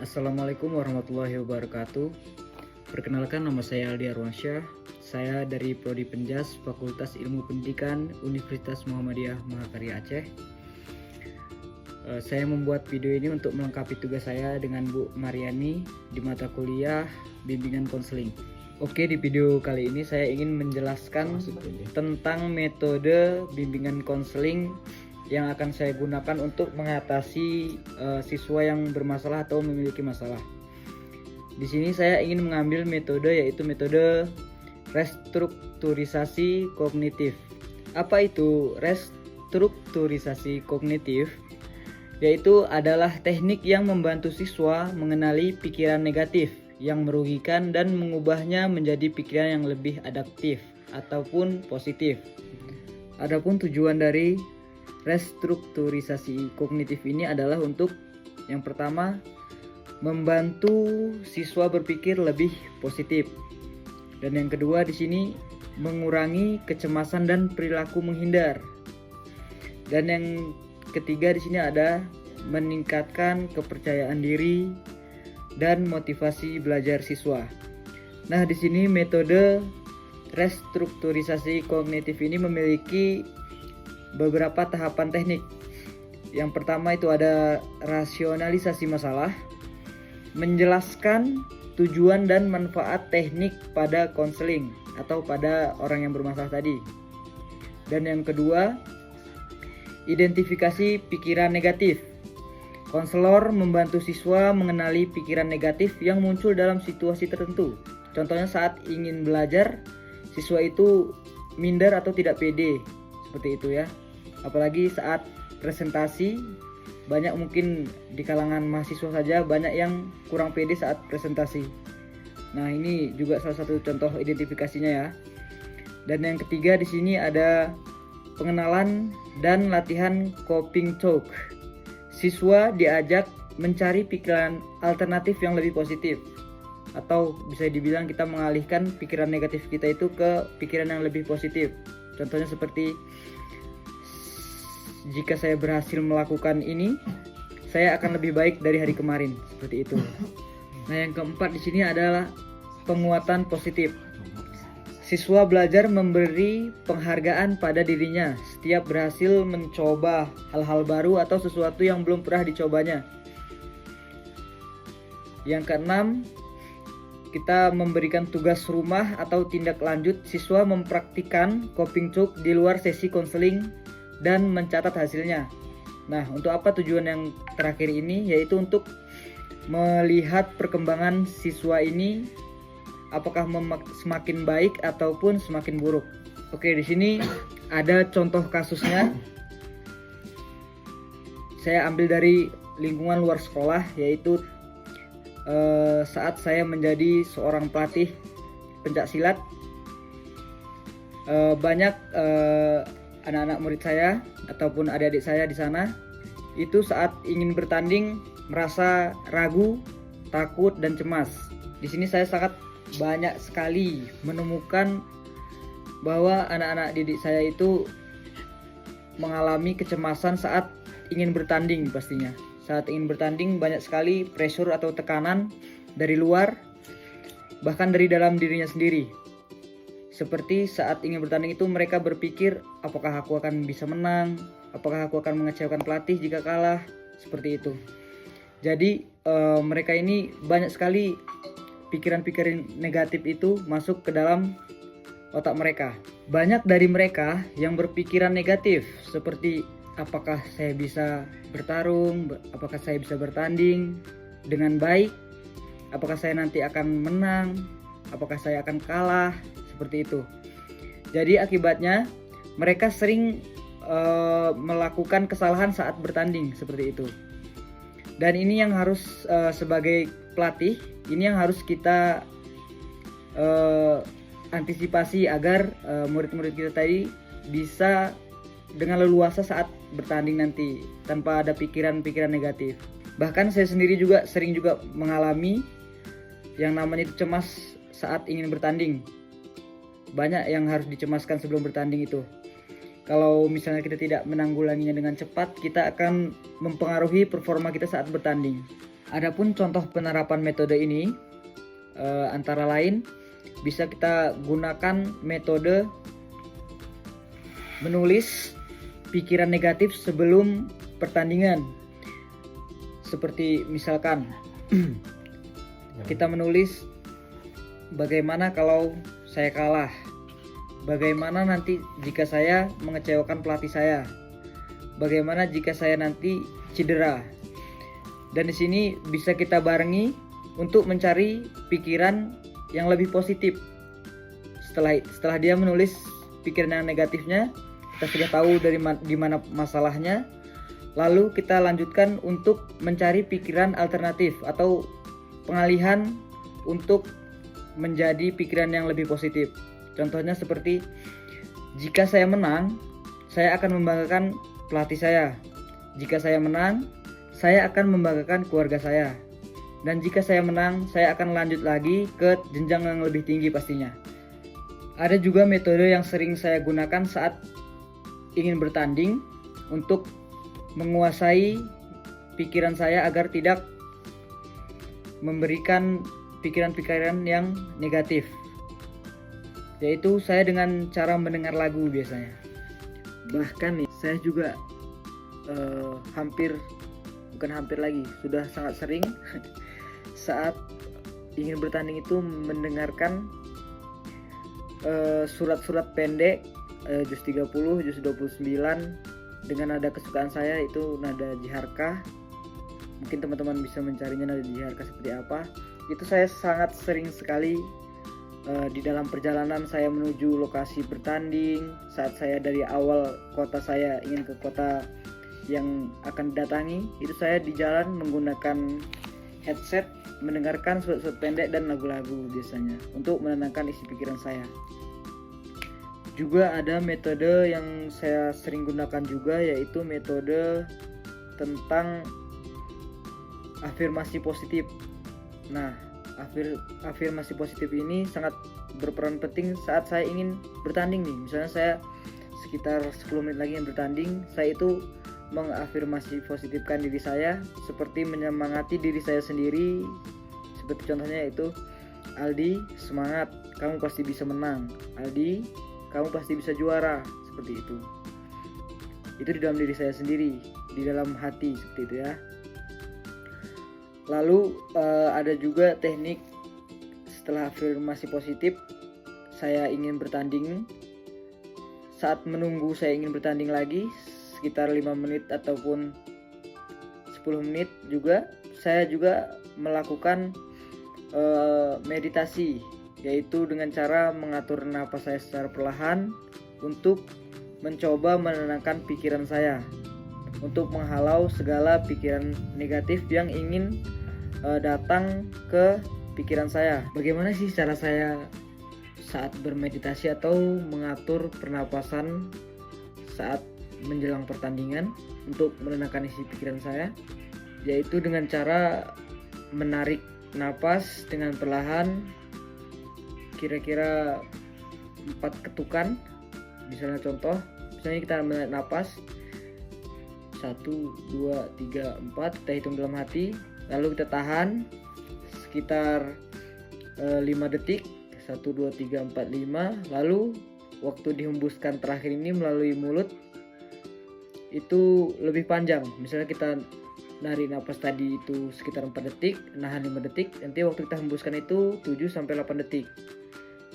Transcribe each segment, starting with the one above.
Assalamualaikum warahmatullahi wabarakatuh. Perkenalkan, nama saya Aldi Arwansyah. Saya dari Prodi Penjas Fakultas Ilmu Pendidikan Universitas Muhammadiyah Mahakarya Aceh. Saya membuat video ini untuk melengkapi tugas saya dengan Bu Mariani di mata kuliah Bimbingan Konseling. Oke, di video kali ini saya ingin menjelaskan tentang metode bimbingan konseling yang akan saya gunakan untuk mengatasi siswa yang bermasalah atau memiliki masalah. Di sini saya ingin mengambil metode, yaitu metode restrukturisasi kognitif. Apa itu restrukturisasi kognitif? Yaitu adalah teknik yang membantu siswa mengenali pikiran negatif yang merugikan dan mengubahnya menjadi pikiran yang lebih adaptif ataupun positif. Adapun tujuan dari restrukturisasi kognitif ini adalah untuk yang pertama, membantu siswa berpikir lebih positif. Dan yang kedua di sini mengurangi kecemasan dan perilaku menghindar. Dan yang ketiga di sini ada meningkatkan kepercayaan diri dan motivasi belajar siswa. Nah, di sini metode restrukturisasi kognitif ini memiliki beberapa tahapan teknik. Yang pertama itu ada rasionalisasi masalah, menjelaskan tujuan dan manfaat teknik pada konseling atau pada orang yang bermasalah tadi. Dan yang kedua, identifikasi pikiran negatif. Konselor membantu siswa mengenali pikiran negatif yang muncul dalam situasi tertentu. Contohnya saat ingin belajar, siswa itu minder atau tidak pede, seperti itu ya. Apalagi saat presentasi, banyak mungkin di kalangan mahasiswa saja banyak yang kurang pede saat presentasi. Nah, ini juga salah satu contoh identifikasinya ya. Dan yang ketiga di sini ada pengenalan dan latihan coping talk. Siswa diajak mencari pikiran alternatif yang lebih positif, atau bisa dibilang kita mengalihkan pikiran negatif kita itu ke pikiran yang lebih positif. Contohnya seperti, jika saya berhasil melakukan ini, saya akan lebih baik dari hari kemarin, seperti itu. Nah, yang keempat di sini adalah penguatan positif. Siswa belajar memberi penghargaan pada dirinya setiap berhasil mencoba hal-hal baru atau sesuatu yang belum pernah dicobanya. Yang keenam, kita memberikan tugas rumah atau tindak lanjut siswa mempraktikkan coping talk di luar sesi konseling dan mencatat hasilnya. Nah, untuk apa tujuan yang terakhir ini? Yaitu untuk melihat perkembangan siswa ini apakah semakin baik ataupun semakin buruk. Oke, di sini ada contoh kasusnya. Saya ambil dari lingkungan luar sekolah, yaitu saat saya menjadi seorang pelatih pencak silat. Banyak anak-anak murid saya ataupun adik-adik saya di sana itu saat ingin bertanding merasa ragu, takut dan cemas. Di sini saya sangat banyak sekali menemukan bahwa anak-anak didik saya itu mengalami kecemasan saat ingin bertanding pastinya. Saat ingin bertanding banyak sekali pressure atau tekanan dari luar, bahkan dari dalam dirinya sendiri. Seperti saat ingin bertanding itu mereka berpikir, apakah aku akan bisa menang? Apakah aku akan mengecewakan pelatih jika kalah? Seperti itu. Jadi mereka ini banyak sekali pikiran-pikiran negatif itu masuk ke dalam otak mereka. Banyak dari mereka yang berpikiran negatif seperti, apakah saya bisa bertarung? Apakah saya bisa bertanding dengan baik? Apakah saya nanti akan menang? Apakah saya akan kalah? Seperti itu. Jadi akibatnya mereka sering melakukan kesalahan saat bertanding, seperti itu. Dan ini yang harus sebagai pelatih, ini yang harus kita antisipasi agar murid-murid kita tadi bisa dengan leluasa saat bertanding nanti tanpa ada pikiran-pikiran negatif. Bahkan saya sendiri juga sering juga mengalami yang namanya itu cemas saat ingin bertanding. Banyak yang harus dicemaskan sebelum bertanding itu. Kalau misalnya kita tidak menanggulanginya dengan cepat, kita akan mempengaruhi performa kita saat bertanding. Adapun contoh penerapan metode ini antara lain bisa kita gunakan metode menulis pikiran negatif sebelum pertandingan. Seperti misalkan kita menulis bagaimana kalau saya kalah, bagaimana nanti jika saya mengecewakan pelatih saya, bagaimana jika saya nanti cedera. Dan di sini bisa kita barengi untuk mencari pikiran yang lebih positif. Setelah dia menulis pikiran yang negatifnya, kita sudah tahu di mana masalahnya. Lalu kita lanjutkan untuk mencari pikiran alternatif atau pengalihan untuk menjadi pikiran yang lebih positif. Contohnya seperti, jika saya menang, saya akan membanggakan pelatih saya. Jika saya menang, saya akan membanggakan keluarga saya. Dan jika saya menang, saya akan lanjut lagi ke jenjang yang lebih tinggi pastinya. Ada juga metode yang sering saya gunakan saat ingin bertanding untuk menguasai pikiran saya agar tidak memberikan pikiran-pikiran yang negatif. Yaitu saya dengan cara mendengar lagu biasanya. Bahkan nih, saya juga sudah sangat sering saat ingin bertanding itu mendengarkan surat-surat pendek, juz 30, juz 29 dengan nada kesukaan saya, itu nada jiharkah. Mungkin teman-teman bisa mencarinya nada jiharkah seperti apa. Itu saya sangat sering sekali di dalam perjalanan saya menuju lokasi bertanding, saat saya dari awal kota saya ingin ke kota yang akan didatangi, itu saya di jalan menggunakan headset, mendengarkan surat-surat pendek dan lagu-lagu biasanya untuk menenangkan isi pikiran saya. Juga ada metode yang saya sering gunakan juga, yaitu metode tentang afirmasi positif. Nah, afirmasi positif ini sangat berperan penting saat saya ingin bertanding nih. Misalnya saya sekitar 10 menit lagi yang bertanding, saya itu mengafirmasi positifkan diri saya, seperti menyemangati diri saya sendiri. Seperti contohnya itu, Aldi, semangat, kamu pasti bisa menang. Aldi, kamu pasti bisa juara. Seperti itu. Itu di dalam diri saya sendiri, di dalam hati, seperti itu ya. Lalu ada juga teknik setelah afirmasi positif, saya ingin bertanding. Saat menunggu saya ingin bertanding lagi, sekitar 5 menit ataupun 10 menit juga, saya juga melakukan meditasi, yaitu dengan cara mengatur napas saya secara perlahan untuk mencoba menenangkan pikiran saya, untuk menghalau segala pikiran negatif yang ingin datang ke pikiran saya. Bagaimana sih cara saya saat bermeditasi atau mengatur pernapasan saat menjelang pertandingan untuk menenangkan isi pikiran saya? Yaitu dengan cara menarik napas dengan perlahan, kira-kira 4 ketukan. Misalnya kita menarik napas 1, 2, 3, 4, kita hitung dalam hati, lalu kita tahan sekitar 5 detik, 1, 2, 3, 4, 5. Lalu waktu dihembuskan terakhir ini melalui mulut itu lebih panjang. Misalnya kita narik napas tadi itu sekitar 4 detik, nahan 5 detik, nanti waktu kita hembuskan itu 7-8 detik.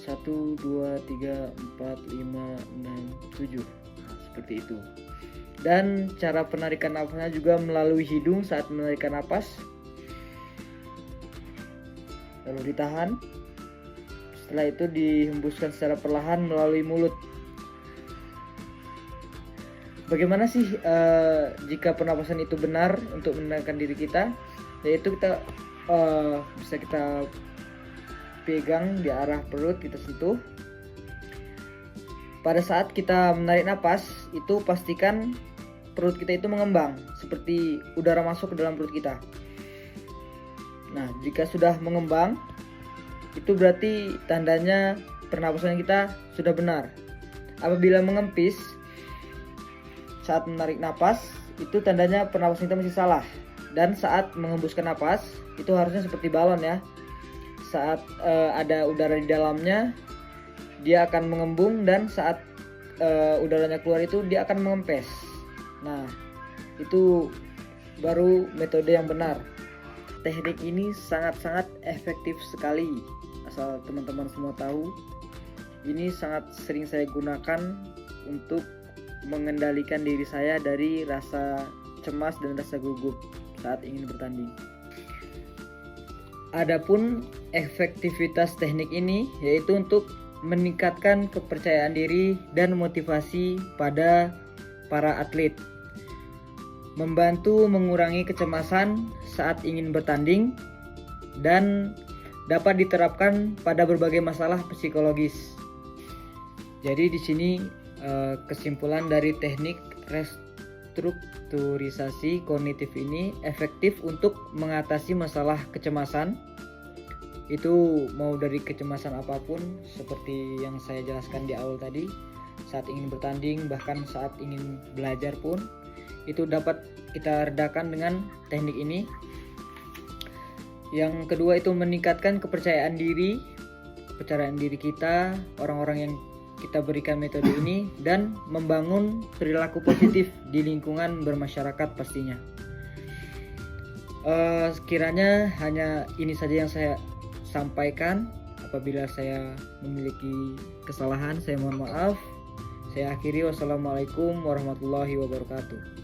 1, 2, 3, 4, 5, 6, 7. Nah, seperti itu. Dan cara penarikan nafasnya juga melalui hidung saat menarikan napas, lalu ditahan, setelah itu dihembuskan secara perlahan melalui mulut. Bagaimana sih jika pernapasan itu benar untuk menenangkan diri kita? Yaitu kita bisa kita pegang di arah perut, kita sentuh. Pada saat kita menarik napas, itu pastikan perut kita itu mengembang, seperti udara masuk ke dalam perut kita. Nah, jika sudah mengembang, itu berarti tandanya pernapasan kita sudah benar. Apabila mengempis, saat menarik napas itu tandanya pernapasan kita masih salah, dan saat mengembuskan napas itu harusnya seperti balon ya. Saat ada udara di dalamnya dia akan mengembung, dan saat udaranya keluar itu dia akan mengempes. Nah, itu baru metode yang benar. Teknik ini sangat-sangat efektif sekali. Asal teman-teman semua tahu, ini sangat sering saya gunakan untuk mengendalikan diri saya dari rasa cemas dan rasa gugup saat ingin bertanding. Adapun efektivitas teknik ini yaitu untuk meningkatkan kepercayaan diri dan motivasi pada para atlet, membantu mengurangi kecemasan saat ingin bertanding, dan dapat diterapkan pada berbagai masalah psikologis. Jadi di sini kesimpulan dari teknik restrukturisasi kognitif ini efektif untuk mengatasi masalah kecemasan. Itu mau dari kecemasan apapun, seperti yang saya jelaskan di awal tadi, saat ingin bertanding, bahkan saat ingin belajar pun, itu dapat kita redakan dengan teknik ini. Yang kedua itu meningkatkan kepercayaan diri kita, orang-orang yang kita berikan metode ini, dan membangun perilaku positif di lingkungan bermasyarakat pastinya. Sekiranya hanya ini saja yang saya sampaikan. Apabila saya memiliki kesalahan, saya mohon maaf. Saya akhiri, wassalamualaikum warahmatullahi wabarakatuh.